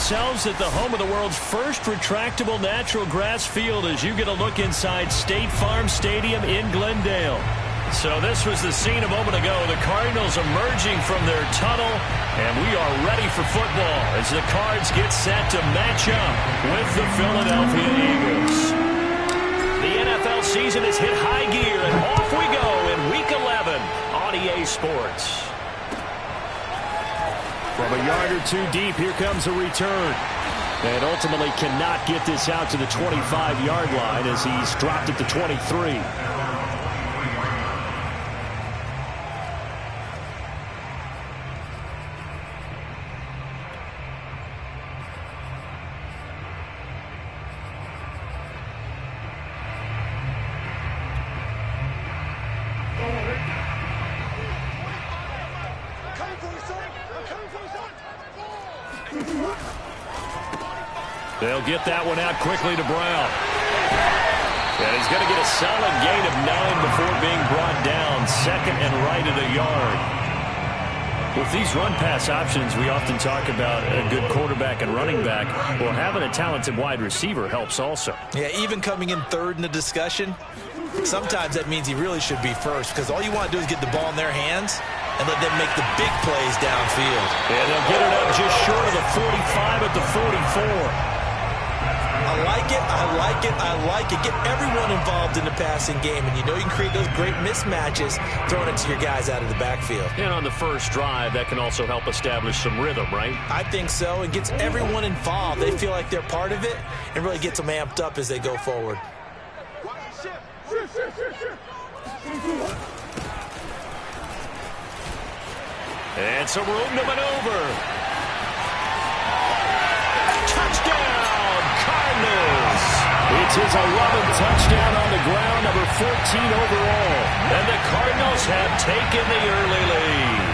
ourselves at the home of the world's first retractable natural grass field as you get a look inside State Farm Stadium in Glendale. So this was the scene a moment ago. The Cardinals emerging from their tunnel, and we are ready for football as the Cards get set to match up with the Philadelphia Eagles. The NFL season has hit high gear, and off we go in Week 11 on EA Sports. From a yard or two deep, here comes a return. And ultimately cannot get this out to the 25-yard line as he's dropped it to 23. They'll get that one out quickly to Brown. And he's going to get a solid gain of 9 before being brought down. Second and right at a yard. With these run-pass options, we often talk about a good quarterback and running back. Well, having a talented wide receiver helps also. Yeah, even coming in third in the discussion, sometimes that means he really should be first because all you want to do is get the ball in their hands and let them make the big plays downfield. And they'll get it up just short of the 45 at the 44. I like it, I like it, I like it. Get everyone involved in the passing game, and you know you can create those great mismatches throwing it to your guys out of the backfield. And on the first drive, that can also help establish some rhythm, right? I think so, and gets everyone involved. They feel like they're part of it and really gets them amped up as they go forward. And some room to maneuver. Touchdown! Cardinals. It's his 11th touchdown on the ground, number 14 overall. And the Cardinals have taken the early lead.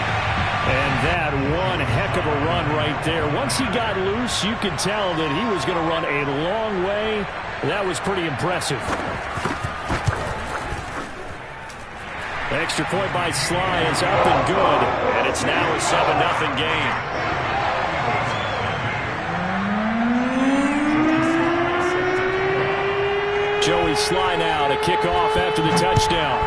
And that one heck of a run right there. Once he got loose, you could tell that he was going to run a long way. That was pretty impressive. Extra point by Sly is up and good. And it's now a 7-0 game. Joey Sly now to kick off after the touchdown.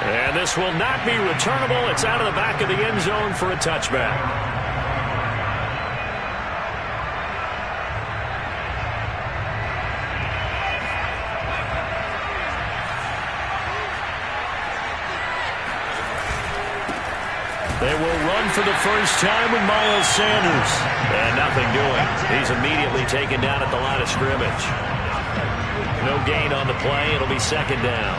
And this will not be returnable. It's out of the back of the end zone for a touchback. They will run for the first time with Miles Sanders. And nothing doing. He's immediately taken down at the line of scrimmage. No gain on the play. It'll be second down.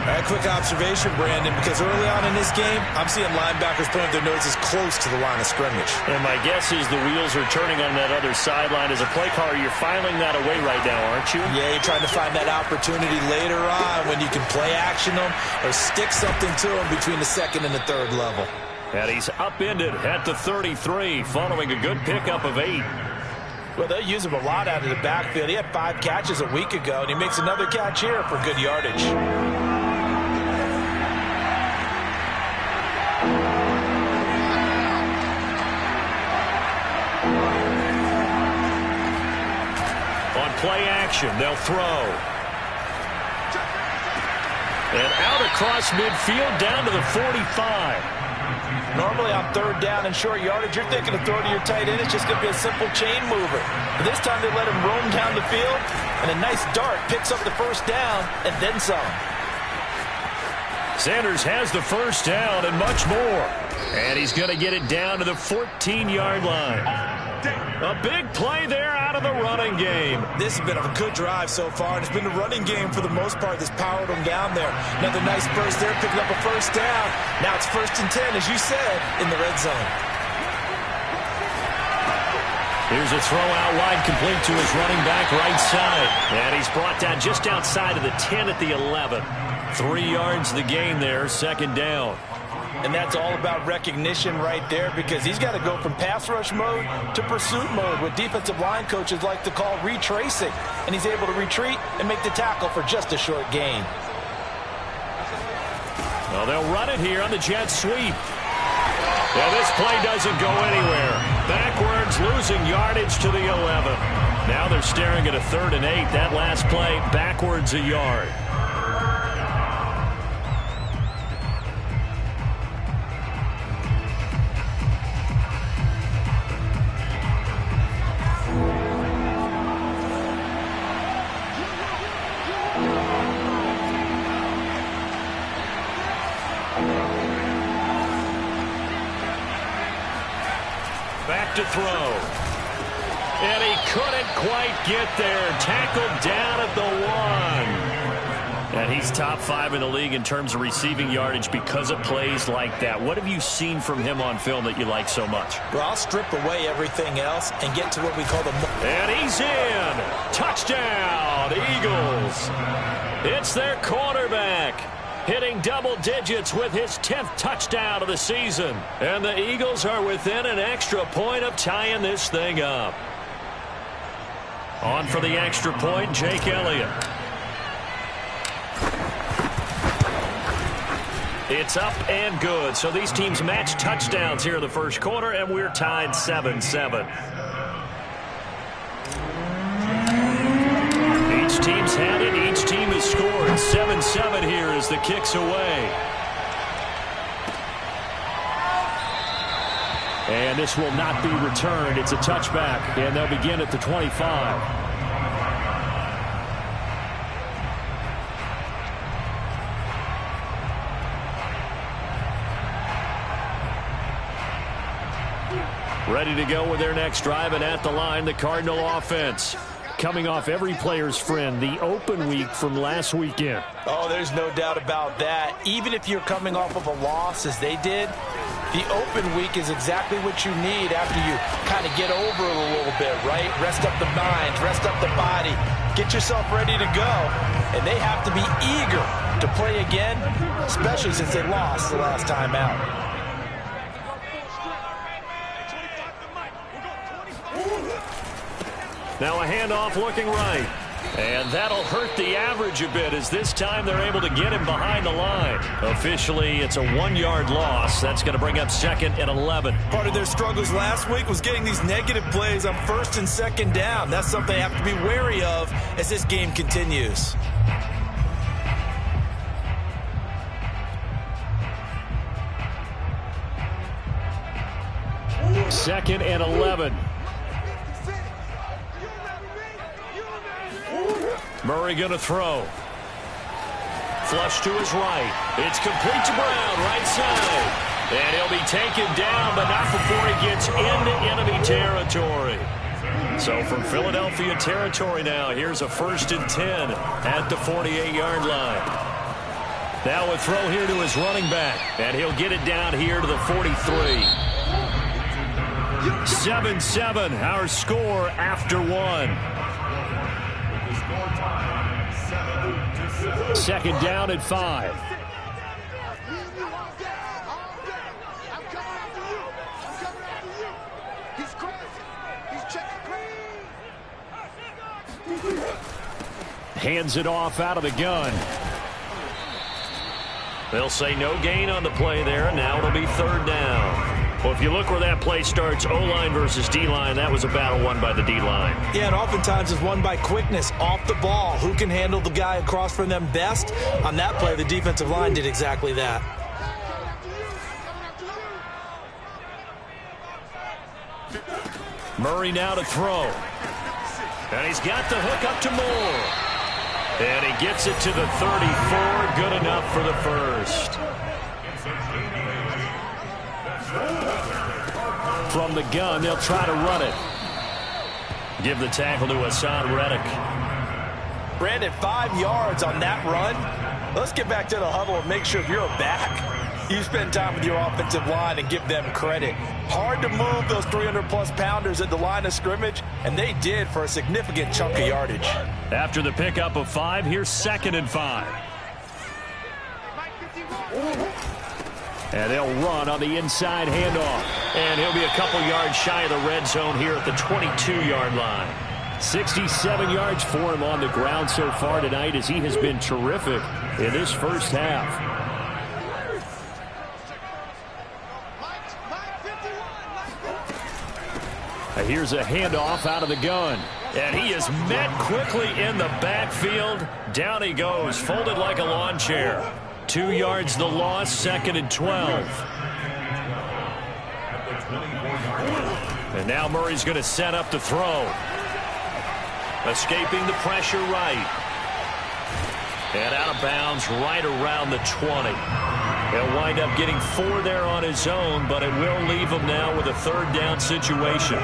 A quick observation, Brandon, because early on in this game, I'm seeing linebackers putting their noses close to the line of scrimmage. And my guess is the wheels are turning on that other sideline. As a play caller, you're filing that away right now, aren't you? Yeah, you're trying to find that opportunity later on when you can play action them or stick something to them between the second and the third level. And he's upended at the 33 following a good pickup of 8. Well, they'll use him a lot out of the backfield. He had 5 catches a week ago, and he makes another catch here for good yardage. On play action, they'll throw. And out across midfield down to the 45. Normally on third down and short yardage, you're thinking of throw to your tight end. It's just going to be a simple chain mover. But this time they let him roam down the field, and a nice dart picks up the first down and then some. Sanders has the first down and much more. And he's going to get it down to the 14-yard line. A big play there out of the running game. This has been a good drive so far, and it's been the running game for the most part that's powered them down there. Another nice burst there, picking up a first down. Now it's 1st and 10, as you said, in the red zone. Here's a throw out wide, complete to his running back right side. And he's brought down just outside of the 10 at the 11. 3 yards the gain there, second down. And that's all about recognition right there because he's got to go from pass rush mode to pursuit mode, what defensive line coaches like to call retracing. And he's able to retreat and make the tackle for just a short gain. Well, they'll run it here on the jet sweep. Yeah, this play doesn't go anywhere. Backwards, losing yardage to the 11. Now they're staring at a 3rd and 8. That last play, backwards a yard. Back to throw. And he couldn't quite get there. Tackled down at the 1. And he's top 5 in the league in terms of receiving yardage because of plays like that. What have you seen from him on film that you like so much? Well, I'll strip away everything else and get to what we call the... And he's in. Touchdown, Eagles. It's their quarterback, hitting double digits with his 10th touchdown of the season. And the Eagles are within an extra point of tying this thing up. On for the extra point, Jake Elliott. It's up and good. So these teams match touchdowns here in the first quarter, and we're tied 7-7. Each team's had it. Each team has scored. 7-7 here as the kick's away. And this will not be returned. It's a touchback, and they'll begin at the 25. Ready to go with their next drive, and at the line, the Cardinal offense. Coming off every player's friend, the open week from last weekend. Oh, there's no doubt about that. Even if you're coming off of a loss, as they did, the open week is exactly what you need after you kind of get over it a little bit, right? Rest up the mind, rest up the body, get yourself ready to go. And they have to be eager to play again, especially since they lost the last time out. Now a handoff looking right. And that'll hurt the average a bit as this time they're able to get him behind the line. Officially, it's a 1-yard loss. That's going to bring up 2nd and 11. Part of their struggles last week was getting these negative plays on 1st and 2nd down. That's something they have to be wary of as this game continues. Second and 11. Murray going to throw. Flush to his right. It's complete to Brown, right side. And he'll be taken down, but not before he gets into enemy territory. So from Philadelphia territory now, here's a 1st and 10 at the 48-yard line. Now a throw here to his running back, and he'll get it down here to the 43. 7-7, our score after 1. 2nd down at 5. Hands it off out of the gun. They'll say no gain on the play there. Now it'll be 3rd down. Well, if you look where that play starts, O-line versus D-line, that was a battle won by the D-line. Yeah, and oftentimes it's won by quickness off the ball. Who can handle the guy across from them best? On that play, the defensive line did exactly that. Murray now to throw. And he's got the hook up to Moore. And he gets it to the 34. Good enough for the first. From the gun, they'll try to run it. Give the tackle to Hassan Reddick. Brandon, 5 yards on that run. Let's get back to the huddle and make sure if you're a back, you spend time with your offensive line and give them credit. Hard to move those 300-plus pounders at the line of scrimmage, and they did for a significant chunk of yardage. After the pickup of 5, here's 2nd and 5. And they'll run on the inside handoff. And he'll be a couple yards shy of the red zone here at the 22-yard line. 67 yards for him on the ground so far tonight as he has been terrific in this first half. Here's a handoff out of the gun. And he is met quickly in the backfield. Down he goes, folded like a lawn chair. 2 yards the loss, 2nd and 12. And now Murray's going to set up the throw. Escaping the pressure right. And out of bounds right around the 20. He'll wind up getting 4 there on his own, but it will leave him now with a 3rd down situation.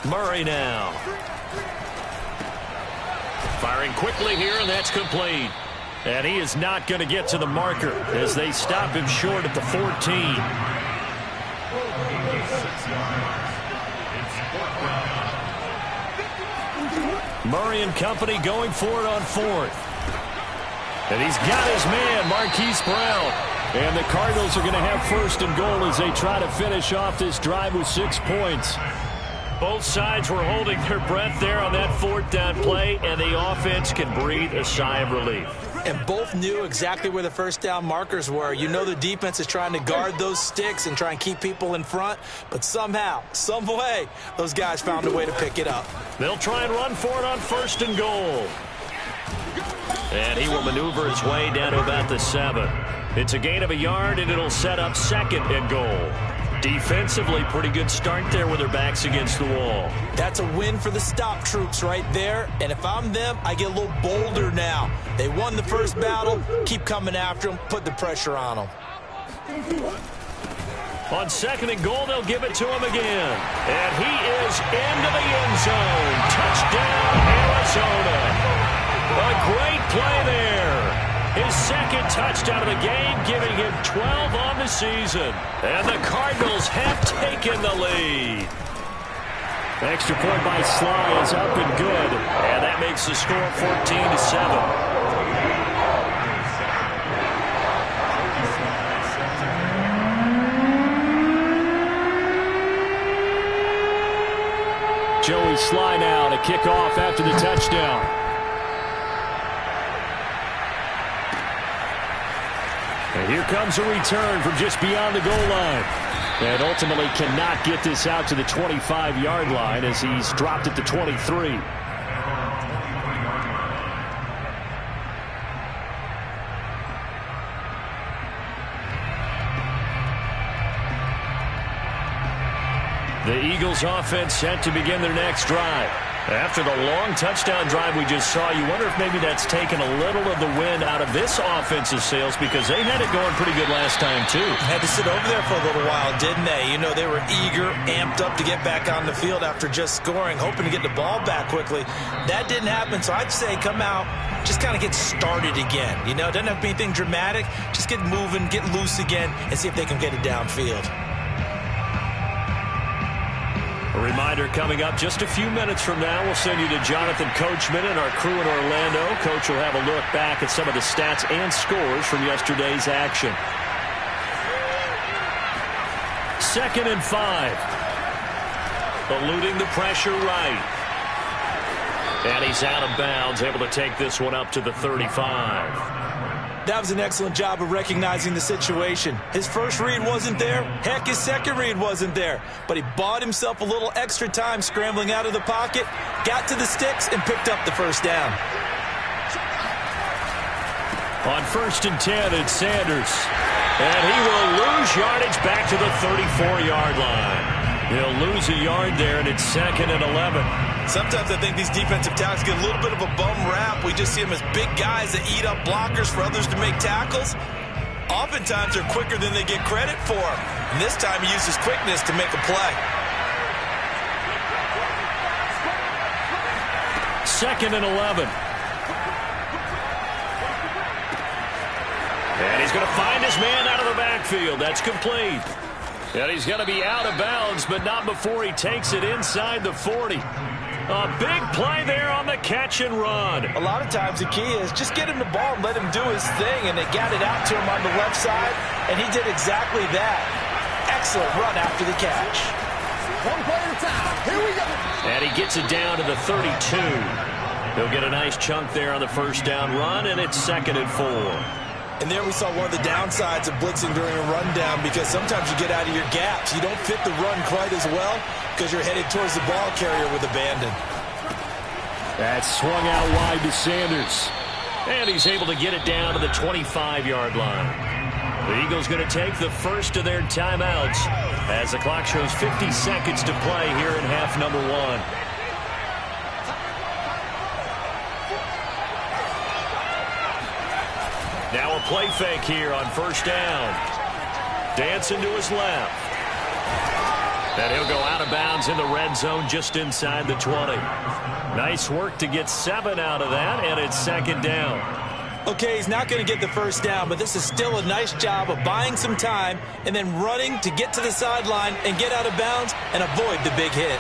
Murray now. Firing quickly here, and that's complete. And he is not going to get to the marker as they stop him short at the 14. Murray and company going for it on 4th. And he's got his man, Marquise Brown. And the Cardinals are going to have 1st and goal as they try to finish off this drive with 6 points. Both sides were holding their breath there on that 4th down play, and the offense can breathe a sigh of relief. And both knew exactly where the 1st down markers were. You know the defense is trying to guard those sticks and try and keep people in front, but somehow, some way, those guys found a way to pick it up. They'll try and run for it on 1st and goal. And he will maneuver his way down to about the 7. It's a gain of a yard, and it'll set up 2nd and goal. Defensively, pretty good start there with their backs against the wall. That's a win for the stop troops right there. And if I'm them, I get a little bolder now. They won the 1st battle. Keep coming after them. Put the pressure on them. On 2nd and goal, they'll give it to him again. And he is into the end zone. Touchdown, Arizona. A great play there. His 2nd touchdown of the game, giving him 12 on the season. And the Cardinals have taken the lead. Extra point by Sly is up and good. And that makes the score 14-7. Joey Sly now to kick off after the touchdown. And here comes a return from just beyond the goal line. And ultimately cannot get this out to the 25-yard line as he's dropped at the 23. The Eagles offense set to begin their next drive. After the long touchdown drive we just saw, you wonder if maybe that's taken a little of the wind out of this offensive sails because they had it going pretty good last time, too. Had to sit over there for a little while, didn't they? You know, they were eager, amped up to get back on the field after just scoring, hoping to get the ball back quickly. That didn't happen, so I'd say come out, just kind of get started again. You know, it doesn't have to be anything dramatic. Just get moving, get loose again, and see if they can get it downfield. A reminder coming up just a few minutes from now, we'll send you to Jonathan Coachman and our crew in Orlando. Coach will have a look back at some of the stats and scores from yesterday's action. 2nd and 5. Eluding the pressure right. And he's out of bounds, able to take this one up to the 35. That was an excellent job of recognizing the situation. His first read wasn't there. Heck, his second read wasn't there. But he bought himself a little extra time scrambling out of the pocket, got to the sticks, and picked up the 1st down. On 1st and 10, it's Sanders. And he will lose yardage back to the 34-yard line. He'll lose a yard there, and it's 2nd and 11. Sometimes I think these defensive tackles get a little bit of a bum rap. We just see them as big guys that eat up blockers for others to make tackles. Oftentimes they're quicker than they get credit for. And this time he uses quickness to make a play. 2nd and 11. And he's going to find his man out of the backfield. That's complete. And he's going to be out of bounds, but not before he takes it inside the 40. A big play there on the catch and run. A lot of times the key is just get him the ball and let him do his thing, and they got it out to him on the left side, and he did exactly that. Excellent run after the catch. One play at a time. Here we go. And he gets it down to the 32. He'll get a nice chunk there on the 1st down run, and it's 2nd and 4. And there we saw one of the downsides of blitzing during a rundown, because sometimes you get out of your gaps. You don't fit the run quite as well because you're headed towards the ball carrier with abandon. That's swung out wide to Sanders. And he's able to get it down to the 25-yard line. The Eagles going to take the first of their timeouts as the clock shows 50 seconds to play here in half number 1. Now a play fake here on first down. Dancing to his left. And he'll go out of bounds in the red zone just inside the 20. Nice work to get 7 out of that, and it's second down. Okay, he's not going to get the first down, but this is still a nice job of buying some time and then running to get to the sideline and get out of bounds and avoid the big hit.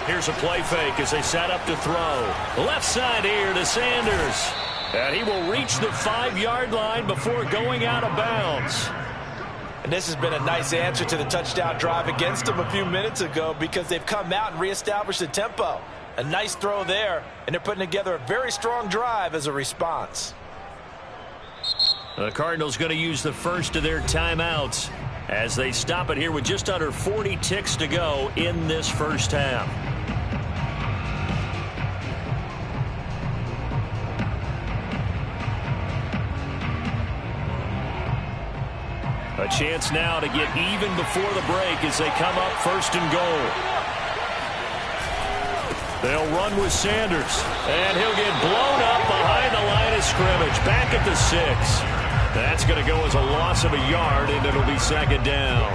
Here's a play fake as they set up to throw. Left side here to Sanders. And he will reach the 5-yard line before going out of bounds. And this has been a nice answer to the touchdown drive against them a few minutes ago, because they've come out and reestablished the tempo. A nice throw there, and they're putting together a very strong drive as a response. The Cardinals going to use the first of their timeouts as they stop it here with just under 40 ticks to go in this first half. A chance now to get even before the break as they come up first and goal. They'll run with Sanders, and he'll get blown up behind the line of scrimmage, back at the 6. That's going to go as a loss of a yard, and it'll be second down.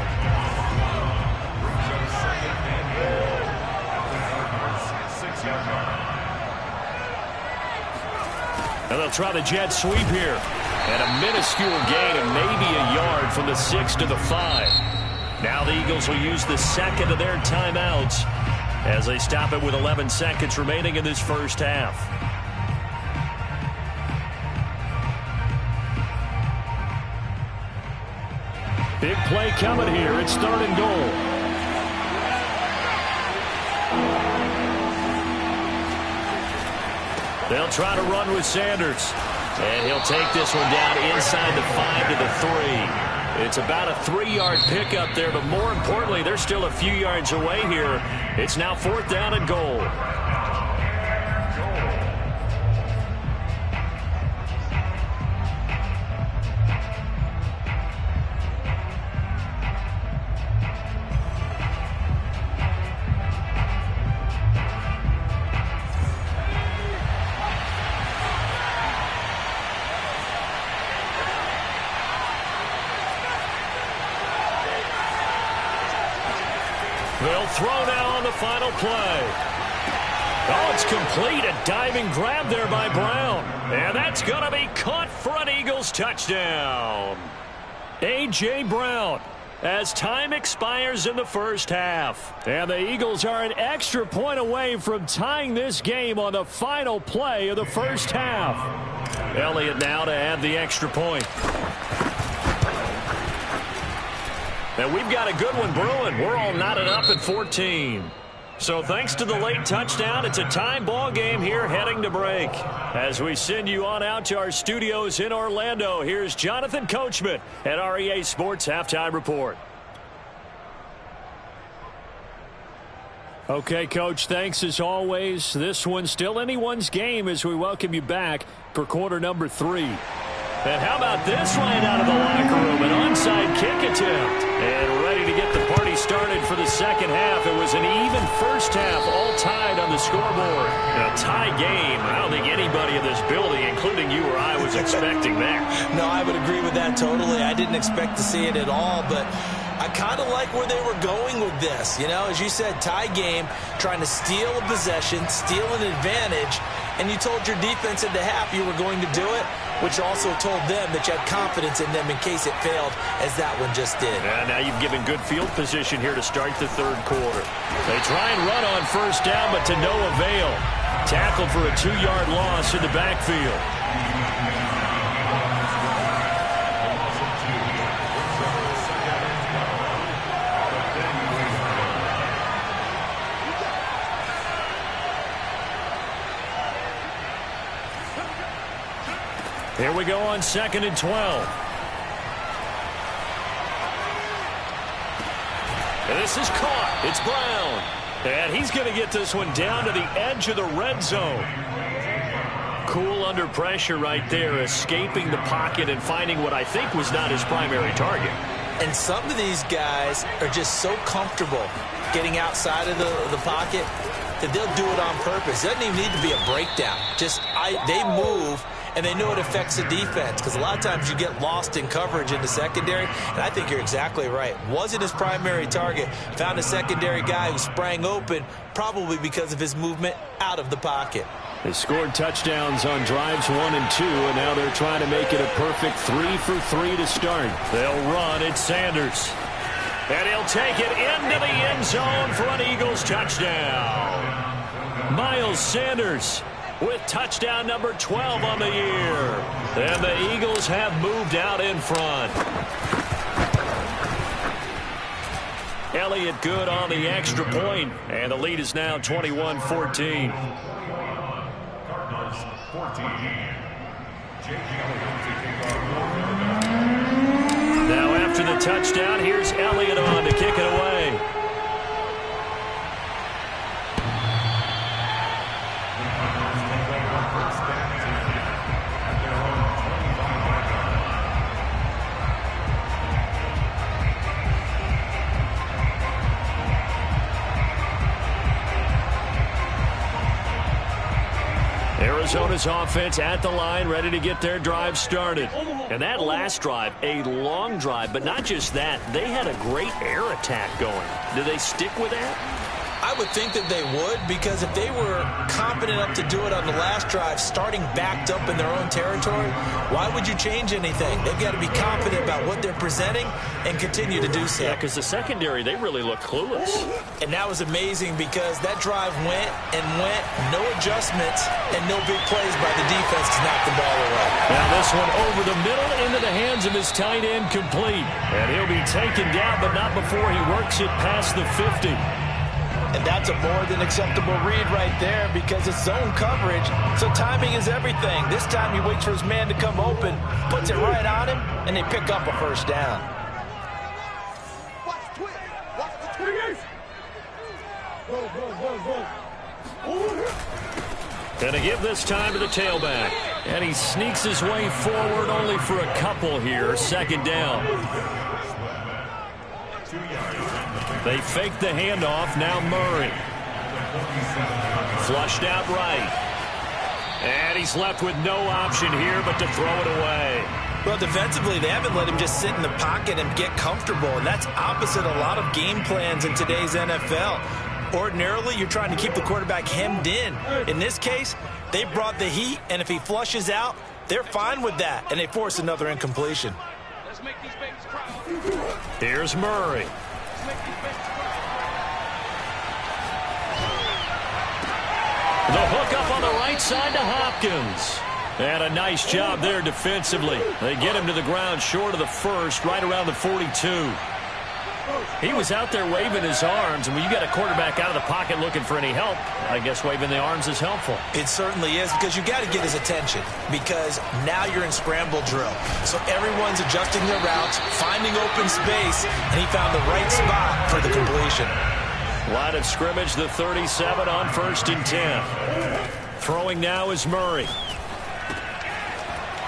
And they'll try the jet sweep here. And a minuscule gain of maybe a yard from the 6 to the 5. Now the Eagles will use the second of their timeouts as they stop it with 11 seconds remaining in this first half. Big play coming here. It's third and goal. They'll try to run with Sanders. And he'll take this one down inside the 5 to the 3. It's about a 3-yard pickup there, but more importantly, they're still a few yards away here. It's now fourth down and goal. They'll throw now on the final play. Oh, it's complete. A diving grab there by Brown. And that's going to be caught for an Eagles touchdown. A.J. Brown, as time expires in the first half. And the Eagles are an extra point away from tying this game on the final play of the first half. Elliott now to add the extra point. And we've got a good one brewing. We're all knotted up at 14. So thanks to the late touchdown, it's a tie ball game here heading to break. As we send you on out to our studios in Orlando, here's Jonathan Coachman at REA Sports Halftime Report. Okay, Coach, thanks as always. This one's still anyone's game as we welcome you back for quarter number 3. And how about this right out of the locker room? An onside kick attempt. And ready to get the party started for the second half. It was an even first half, all tied on the scoreboard. A tie game. I don't think anybody in this building, including you or I, was expecting that. No, I would agree with that totally. I didn't expect to see it at all, but I kind of like where they were going with this. You know, as you said, tie game, trying to steal a possession, steal an advantage, and you told your defense at the half you were going to do it, which also told them that you had confidence in them in case it failed, as that one just did. And now you've given good field position here to start the third quarter. They try and run on first down, but to no avail. Tackled for a 2-yard loss in the backfield. Here we go on 2nd and 12. And this is caught. It's Brown. And he's going to get this one down to the edge of the red zone. Cool under pressure right there, escaping the pocket and finding what I think was not his primary target. And some of these guys are just so comfortable getting outside of the pocket that they'll do it on purpose. It doesn't even need to be a breakdown. They move, and they know it affects the defense, because a lot of times you get lost in coverage in the secondary, and I think you're exactly right. Wasn't his primary target. Found a secondary guy who sprang open, probably because of his movement out of the pocket. They scored touchdowns on drives 1 and 2, and now they're trying to make it a perfect 3 for 3 to start. They'll run. It's Sanders. And he'll take it into the end zone for an Eagles touchdown. Miles Sanders with touchdown number 12 on the year. And the Eagles have moved out in front. Elliott good on the extra point, and the lead is now 21-14. Now after the touchdown, here's Elliott on to kick it away. Arizona's offense at the line, ready to get their drive started. And that last drive, a long drive, but not just that. They had a great air attack going. Do they stick with that? I would think that they would, because if they were confident enough to do it on the last drive, starting backed up in their own territory, why would you change anything? They've got to be confident about what they're presenting and continue to do so. Yeah, because the secondary, they really look clueless. And that was amazing, because that drive went and went, no adjustments, and no big plays by the defense to knock the ball away. Now this one over the middle into the hands of his tight end, complete. And he'll be taken down, but not before he works it past the 50. And that's a more than acceptable read right there, because it's zone coverage, so timing is everything. This time he waits for his man to come open, puts it right on him, and they pick up a first down. Watch the twist. Watch the twist. Go. Gonna give this time to the tailback. And he sneaks his way forward only for a couple here. 2nd down. They fake the handoff. Now Murray. Flushed out right. And he's left with no option here but to throw it away. Well, defensively, they haven't let him just sit in the pocket and get comfortable, and that's opposite a lot of game plans in today's NFL. Ordinarily, you're trying to keep the quarterback hemmed in. In this case, they brought the heat, and if he flushes out, they're fine with that, and they force another incompletion. Let's make these babies proud. Here's Murray. The hook up on the right side to Hopkins. And a nice job there defensively. They get him to the ground short of the first, right around the 42. He was out there waving his arms, and when you got a quarterback out of the pocket looking for any help, I guess waving the arms is helpful. It certainly is, because you got to get his attention, because now you're in scramble drill. So everyone's adjusting their routes, finding open space, and he found the right spot for the completion. Line of scrimmage, the 37 on 1st and 10. Throwing now is Murray.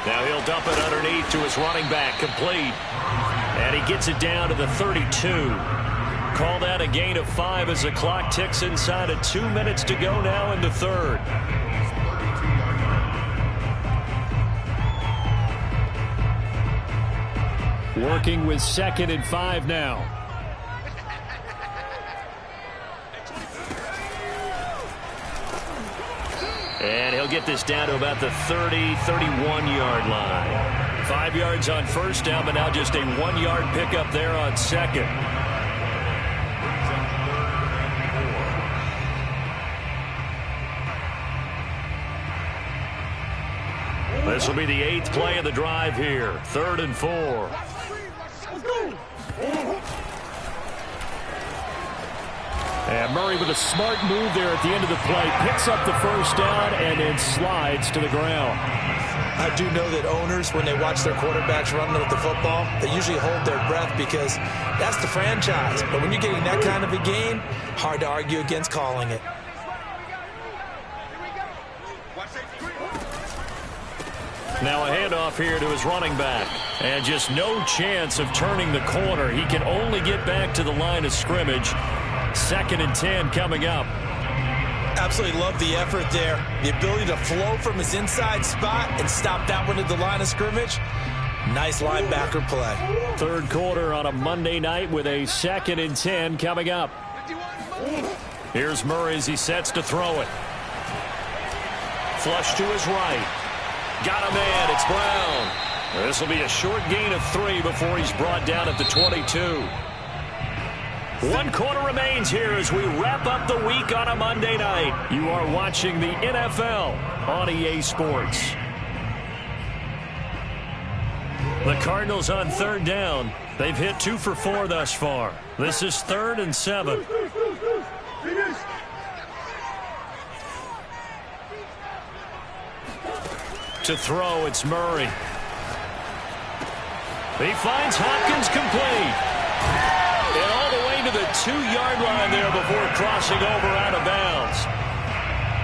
Now he'll dump it underneath to his running back, complete. And he gets it down to the 32. Call that a gain of 5 as the clock ticks inside of 2 minutes to go now in the 3rd. Working with 2nd and 5 now. And he'll get this down to about the 30-31-yard line. 5 yards on 1st down, but now just a 1-yard pickup there on 2nd. This will be the 8th play of the drive here. 3rd and 4. And Murray with a smart move there at the end of the play. Picks up the first down and then slides to the ground. I do know that owners, when they watch their quarterbacks run with the football, they usually hold their breath because that's the franchise. But when you're getting that kind of a game, hard to argue against calling it. Now a handoff here to his running back. And just no chance of turning the corner. He can only get back to the line of scrimmage. 2nd and 10 coming up. Absolutely love the effort there. The ability to flow from his inside spot and stop that one at the line of scrimmage. Nice linebacker play. 3rd quarter on a Monday night with a 2nd and 10 coming up. Here's Murray as he sets to throw it. Flush to his right. Got a man. It's Brown. This will be a short gain of 3 before he's brought down at the 22. 1 quarter remains here as we wrap up the week on a Monday night. You are watching the NFL on EA Sports. The Cardinals on 3rd down. They've hit 2 for 4 thus far. This is 3rd and 7. To throw, it's Murray. He finds Hopkins complete. And all the way to the 2-yard line there before crossing over out of bounds.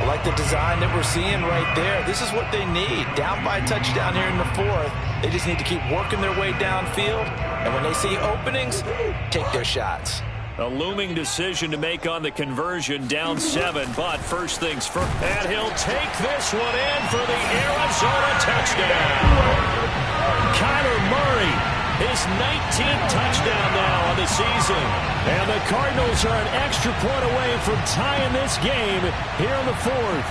I like the design that we're seeing right there. This is what they need. Down by a touchdown here in the 4th. They just need to keep working their way downfield. And when they see openings, take their shots. A looming decision to make on the conversion, down 7, but first things first. And he'll take this one in for the Arizona touchdown. Kyler Murray, his 19th touchdown now on the season. And the Cardinals are an extra point away from tying this game here in the 4th.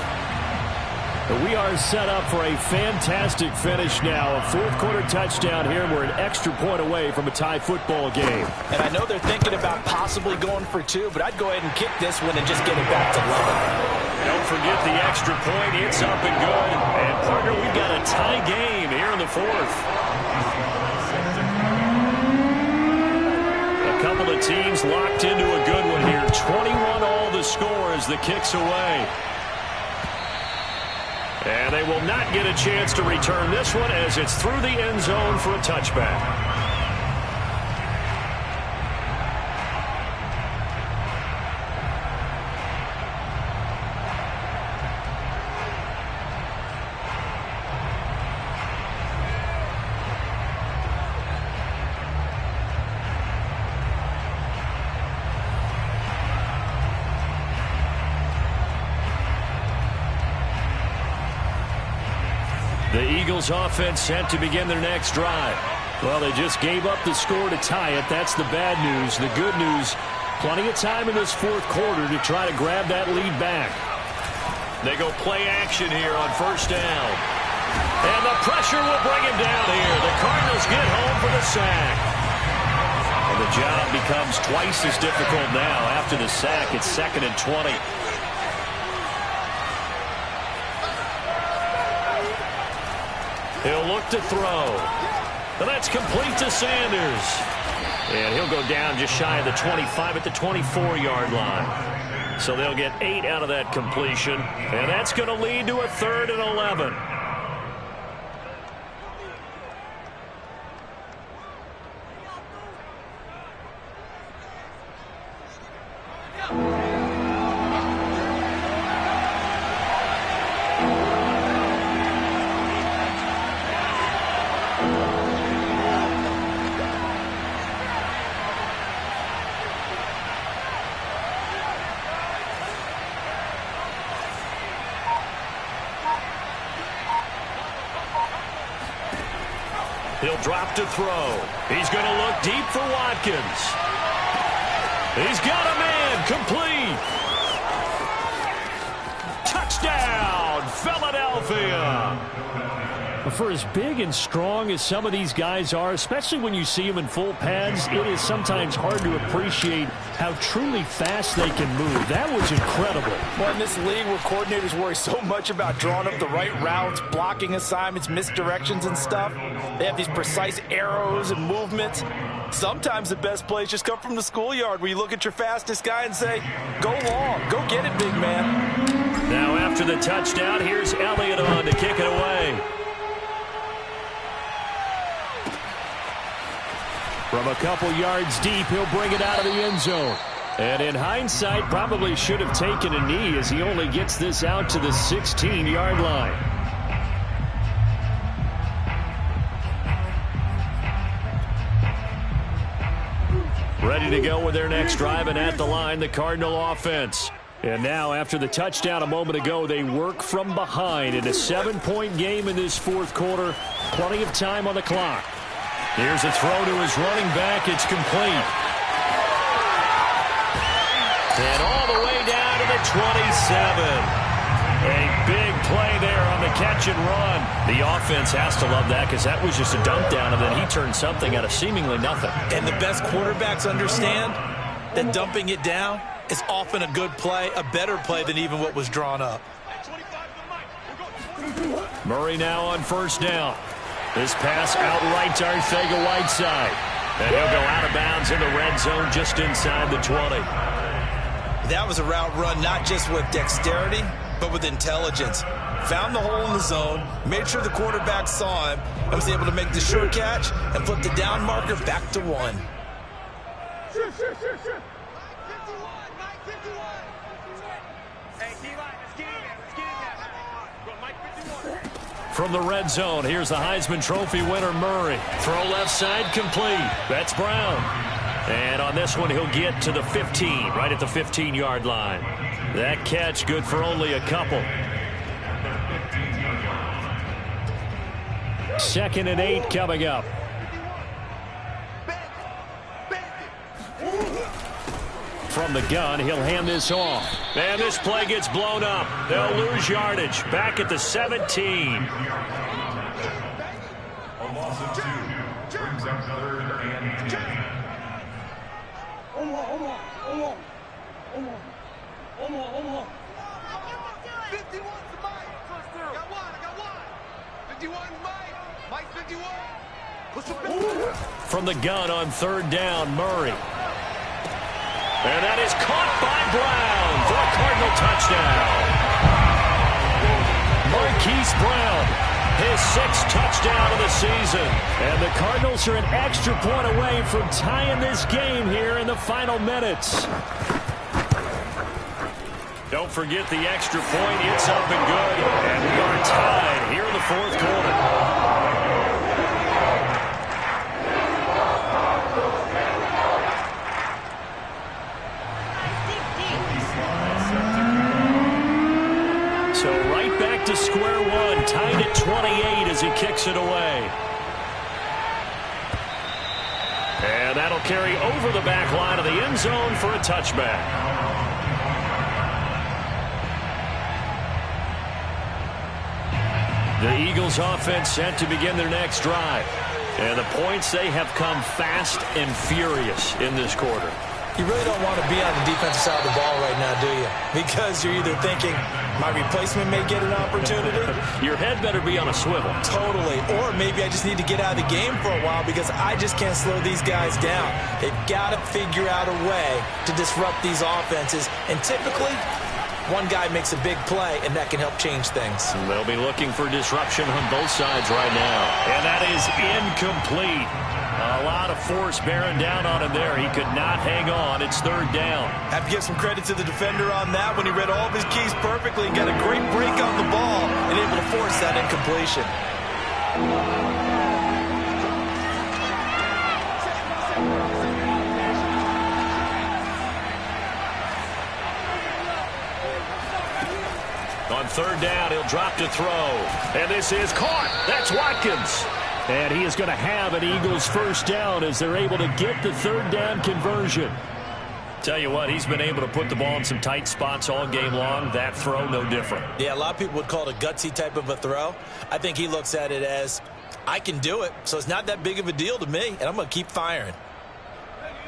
We are set up for a fantastic finish now. A 4th quarter touchdown here. We're an extra point away from a tie football game. And I know they're thinking about possibly going for 2, but I'd go ahead and kick this one and just get it back to 11. Don't forget the extra point. It's up and good. And, partner, we've got a tie game here in the 4th. A couple of teams locked into a good one here. 21 all the score as the kick's away. And they will not get a chance to return this one as it's through the end zone for a touchback. The Eagles offense set to begin their next drive. Well, they just gave up the score to tie it. That's the bad news. The good news, plenty of time in this 4th quarter to try to grab that lead back. They go play action here on 1st down. And the pressure will bring him down here. The Cardinals get home for the sack. And the job becomes twice as difficult now. After the sack, it's 2nd and 20. He'll look to throw. And that's complete to Sanders. And he'll go down just shy of the 25 at the 24-yard line. So they'll get 8 out of that completion. And that's going to lead to a 3rd and 11. He'll drop to throw. He's going to look deep for Watkins. He's got a man complete. Touchdown, Philadelphia. For as big and strong as some of these guys are, especially when you see them in full pads, it is sometimes hard to appreciate how truly fast they can move. That was incredible. Well, in this league where coordinators worry so much about drawing up the right routes, blocking assignments, misdirections and stuff, they have these precise arrows and movements. Sometimes the best plays just come from the schoolyard where you look at your fastest guy and say, go long, go get it, big man. Now after the touchdown, here's Elliott on to kick it away. From a couple yards deep, he'll bring it out of the end zone. And in hindsight, probably should have taken a knee as he only gets this out to the 16-yard line. Ready to go with their next drive, and at the line, the Cardinal offense. And now, after the touchdown a moment ago, they work from behind in a 7-point game in this fourth quarter. Plenty of time on the clock. Here's a throw to his running back. It's complete. And all the way down to the 27. A big play there on the catch and run. The offense has to love that because that was just a dump down, and then he turned something out of seemingly nothing. And the best quarterbacks understand that dumping it down is often a good play, a better play than even what was drawn up. Murray now on first down. This pass outright to Arcega-Whiteside. And he'll go out of bounds in the red zone just inside the 20. That was a route run not just with dexterity, but with intelligence. Found the hole in the zone, made sure the quarterback saw him, and was able to make the sure catch and flip the down marker back to 1. From the red zone, here's the Heisman Trophy winner, Murray. Throw left side, complete. That's Brown. And on this one, he'll get to the 15, right at the 15-yard line. That catch good for only a couple. 2nd and 8 coming up. From the gun, he'll hand this off. And this play gets blown up. They'll lose yardage. Back at the 17. A loss of 2 brings up 3rd and 10. From the gun on 3rd down, Murray. And that is caught by Brown for a Cardinal touchdown. Marquise Brown, his 6th touchdown of the season. And the Cardinals are an extra point away from tying this game here in the final minutes. Don't forget the extra point. It's up and good. And we are tied here in the fourth quarter. So right back to square one, tied at 28 as he kicks it away. And that'll carry over the back line of the end zone for a touchback. The Eagles offense set to begin their next drive. And the points, they have come fast and furious in this quarter. You really don't want to be on the defensive side of the ball right now, do you? Because you're either thinking, my replacement may get an opportunity. Your head better be on a swivel. Totally. Or maybe I just need to get out of the game for a while because I just can't slow these guys down. They've got to figure out a way to disrupt these offenses. And typically, one guy makes a big play, and that can help change things. They'll be looking for disruption on both sides right now. And that is incomplete. A lot of force bearing down on him there. He could not hang on. It's 3rd down. Have to give some credit to the defender on that when he read all of his keys perfectly and got a great break on the ball and able to force that incompletion. On 3rd down, he'll drop to throw. And this is caught. That's Watkins. And he is going to have an Eagles first down as they're able to get the 3rd down conversion. Tell you what, he's been able to put the ball in some tight spots all game long. That throw, no different. Yeah, a lot of people would call it a gutsy type of a throw. I think he looks at it as, I can do it, so it's not that big of a deal to me, and I'm going to keep firing.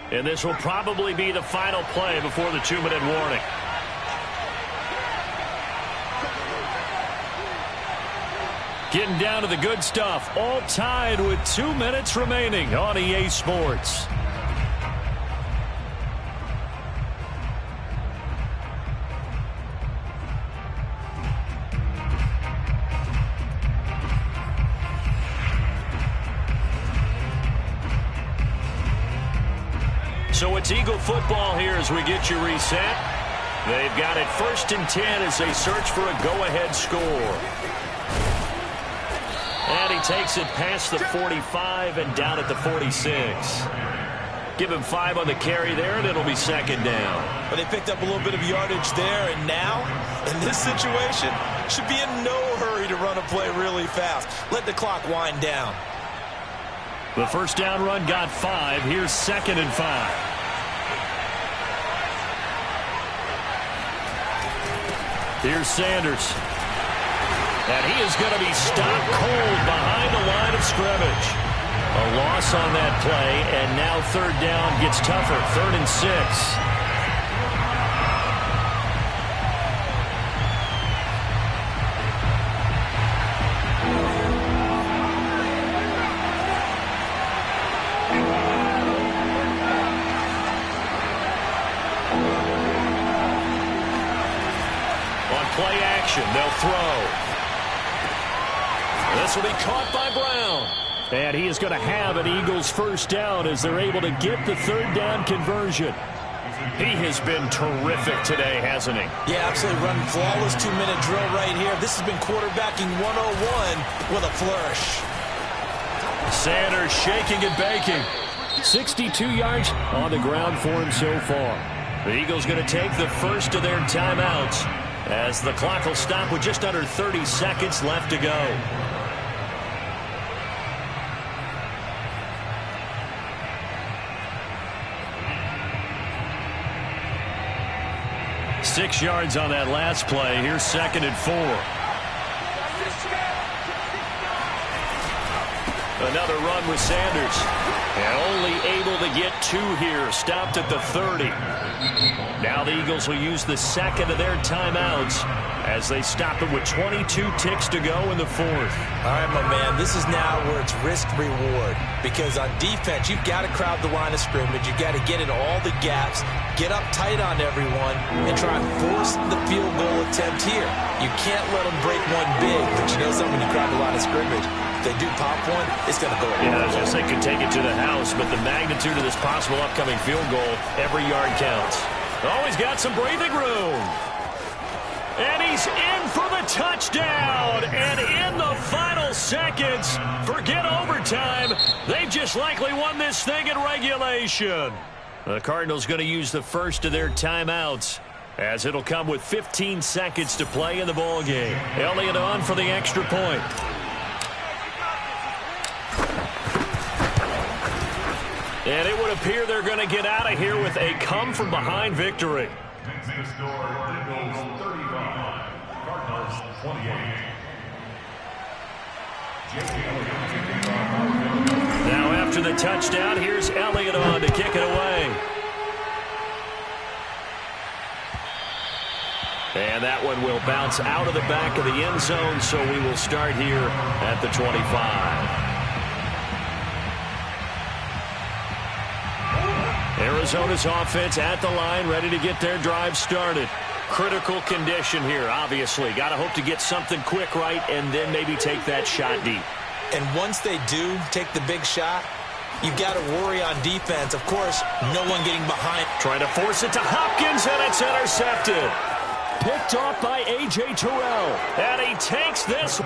And this will probably be the final play before the 2-minute warning. Getting down to the good stuff. All tied with 2 minutes remaining on EA Sports. So it's Eagle football here as we get you reset. They've got it 1st and 10 as they search for a go-ahead score. And he takes it past the 45 and down at the 46. Give him 5 on the carry there, and it'll be 2nd down. But they picked up a little bit of yardage there, and now, in this situation, should be in no hurry to run a play really fast. Let the clock wind down. The 1st down run got 5. Here's 2nd and 5. Here's Sanders. And he is going to be stopped cold behind the line of scrimmage. A loss on that play, and now 3rd down gets tougher. 3rd and 6. On play action, they'll throw. This will be caught by Brown. And he is going to have an Eagles 1st down as they're able to get the 3rd down conversion. He has been terrific today, hasn't he? Yeah, absolutely. Running flawless 2-minute drill right here. This has been quarterbacking 101 with a flourish. Sanders shaking and baking. 62 yards on the ground for him so far. The Eagles going to take the first of their timeouts as the clock will stop with just under 30 seconds left to go. 6 yards on that last play. Here's 2nd and 4. Another run with Sanders. And only able to get 2 here. Stopped at the 30. Now the Eagles will use the 2nd of their timeouts as they stop it with 22 ticks to go in the 4th. All right, my man, this is now where it's risk-reward. Because on defense, you've got to crowd the line of scrimmage. You've got to get in all the gaps, get up tight on everyone, and try and force the field goal attempt here. You can't let them break one big, but you know something, when you crowd the line of scrimmage, if they do pop one, it's going to go. Yeah, I was going to say could take it to the house, but the magnitude of this possible upcoming field goal, every yard counts. Oh, he's got some breathing room. And he's in for the touchdown. And in the final seconds, forget overtime. They've just likely won this thing in regulation. The Cardinals going to use the first of their timeouts as it'll come with 15 seconds to play in the ballgame. Elliott on for the extra point. And it would appear they're going to get out of here with a come-from-behind victory. Now after the touchdown, here's Elliott on to kick it away. And that one will bounce out of the back of the end zone, so we will start here at the 25. Arizona's offense at the line, ready to get their drive started. Critical condition here, obviously. Got to hope to get something quick right and then maybe take that shot deep. And once they do take the big shot, you've got to worry on defense. Of course, no one getting behind. Trying to force it to Hopkins, and it's intercepted. Picked off by A.J. Terrell. And he takes this.